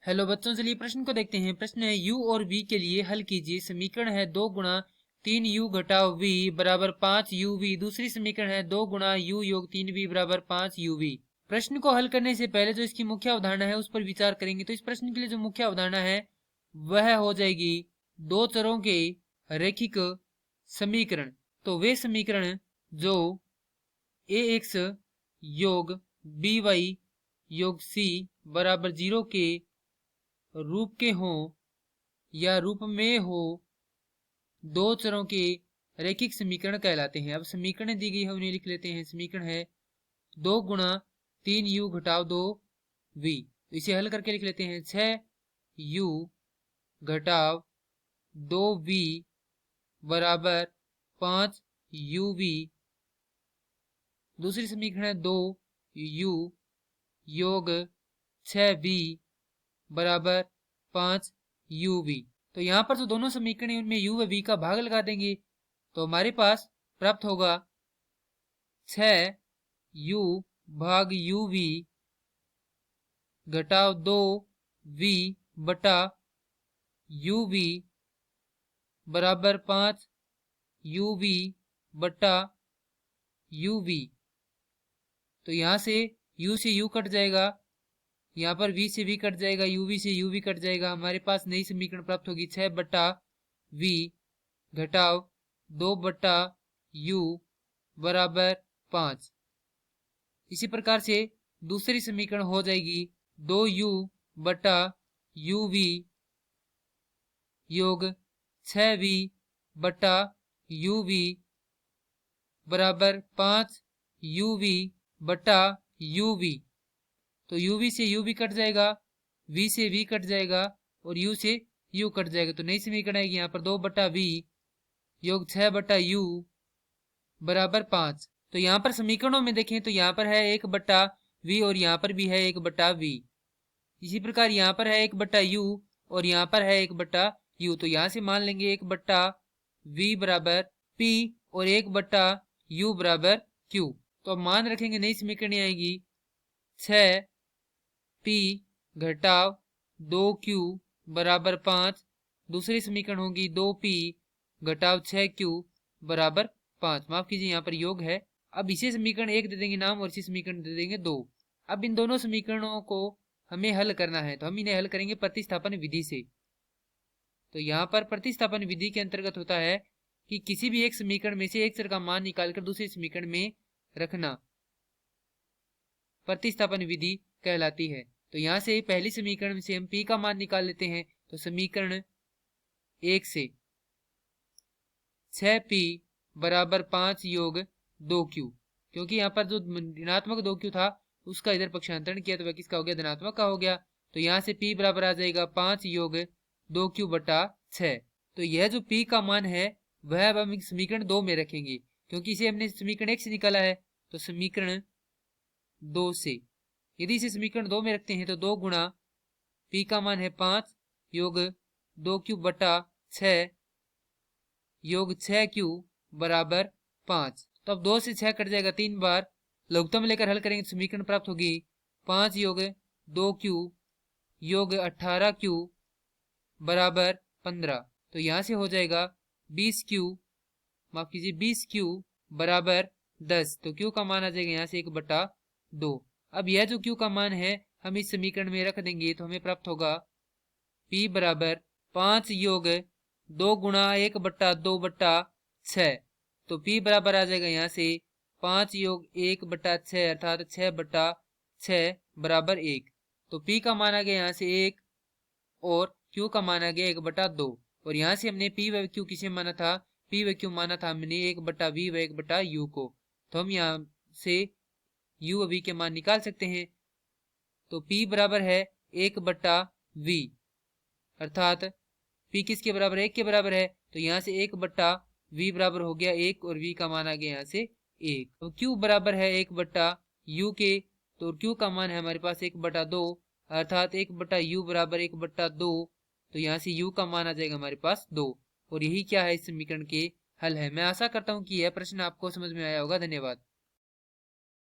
Hello बच्चों, चलिए प्रश्न को देखते हैं। प्रश्न है u और v के लिए हल कीजिए। समीकरण है 2 गुणा 3u घटाव v बराबर 5uv। दूसरी समीकरण है 2 गुणा u योग 3v बराबर 5uv। प्रश्न को हल करने से पहले जो इसकी मुख्य अवधारणा है उस पर विचार करेंगे। तो इस प्रश्न के लिए जो मुख्य अवधारणा है वह हो जाएगी दो चरों के रैखिक समीकरण। तो वे समीकरण जो ax योग by योग c बराबर 0 के रूप के हों या रूप में हो, दो चरों के रैखिक समीकरण कहलाते हैं। अब समीकरण दी गई है उन्हें लिख लेते हैं। समीकरण है 2 गुणा 3u घटाव 2v। इसे हल करके लिख लेते हैं 6u घटाव 2v बराबर 5uv। दूसरी समीकरण है 2u योग 6v बराबर 5uv। तो यहाँ पर जो दोनों समीकरण है उनमें u व v का भाग लगा देंगे तो हमारे पास प्राप्त होगा 6u भाग uv घटाव 2v बटा uv बराबर 5uv बटा uv। तो यहाँ से u से u कट जाएगा, यहाँ पर v से v कट जाएगा, uv से uv कट जाएगा। हमारे पास नई समीकरण प्राप्त होगी 6 बटा v घटाव 2 बटा u बराबर 5। इसी प्रकार से दूसरी समीकरण हो जाएगी 2u बटा uv योग 6v बटा uv बराबर 5uv बटा uv। तो uv से uv कट जाएगा, v से v कट जाएगा और u से u कट जाएगा। तो नई समीकरण आएगी यहाँ पर 2 बटा v योग 6 बटा u बराबर 5। तो यहाँ पर समीकरणों में देखें तो यहाँ पर है 1 बटा v और यहाँ पर भी है 1 बटा v। इसी प्रकार यहाँ पर है 1 बटा u और यहाँ पर है 1 बटा u। तो यहाँ से मान लेंगे 1 बटा v बराबर p और 1 बटा u बराबर q। तो अब मान रखेंगे नई समीकरण आएगी 6p घटाव 2q बराबर 5। दूसरी समीकरण होगी 2p घटाव 6q बराबर 5। माफ कीजिए यहाँ पर योग है। अब इसे समीकरण 1 दे देंगे नाम और इसी समीकरण दे देंगे 2। अब इन दोनों समीकरणों को हमें हल करना है तो हम इन्हें हल करेंगे प्रतिस्थापन विधि से। तो यहाँ पर प्रतिस्थापन विधि के अंतर्गत होता है कि किसी भी एक समीकरण में से एक चर का मान निकालकर दूसरे समीकरण में रखना प्रतिस्थापन विधि कहलाती है। तो यहाँ से पहली समीकरण से हम p का मान निकाल लेते हैं। तो समीकरण 1 से 6p बराबर 5 योग 2q, क्योंकि यहाँ पर जो ऋणात्मक 2q था उसका इधर पक्षांतरण किया तो वह किसका हो गया, धनात्मक का हो गया। तो यहाँ से p बराबर आ जाएगा 5 योग 2q बटा 6। तो यह जो p का मान है वह अब हम समीकरण 2 में रखेंगे क्योंकि इसे हमने समीकरण 1 से निकाला है। तो समीकरण 2 से यदि इसे समीकरण 2 में रखते हैं तो 2 गुणा p का मान है 5 योग 2q बटा 6 योग 6q बराबर 5। तो अब 2 से 6 कट जाएगा 3 बार, लघुत्तम लेकर हल करेंगे तो समीकरण प्राप्त होगी 5 योग 2q योग 18q बराबर 15। तो यहाँ से हो जाएगा 20q, माफ कीजिए 20q बराबर 10। तो q का मान आ जाएगा यहाँ से 1 बटा 2। अब यह जो q का मान है हम इस समीकरण में रख देंगे तो हमें प्राप्त होगा p बराबर 5 योग 2 गुणा 1 बटा 2 बटा 6। तो p बराबर आ जाएगा यहाँ से 5 योग 1 बटा 6 अर्थात 6 बटा 6 बराबर 1। तो p का मान आ गया यहाँ से 1 और q का मान आ गया 1 बटा 2। और यहाँ से हमने p व q किसे माना था, p व q माना था हमने 1 बटा v व 1 बटा u को। तो हम यहाँ से u व v के मान निकाल सकते हैं। तो p बराबर है 1 बटा v अर्थात p किसके बराबर है, 1 के बराबर है। तो यहाँ से 1 बटा v बराबर हो गया 1 और v का मान आ गया यहाँ से 1। तो q बराबर है 1 बटा u के, तो q का मान है हमारे पास 1 बटा 2 अर्थात 1 बटा u बराबर 1 बटा 2। तो यहाँ से u का मान आ जाएगा हमारे पास 2 और यही क्या है इस समीकरण के हल है। मैं आशा करता हूँ कि यह प्रश्न आपको समझ में आया होगा। धन्यवाद।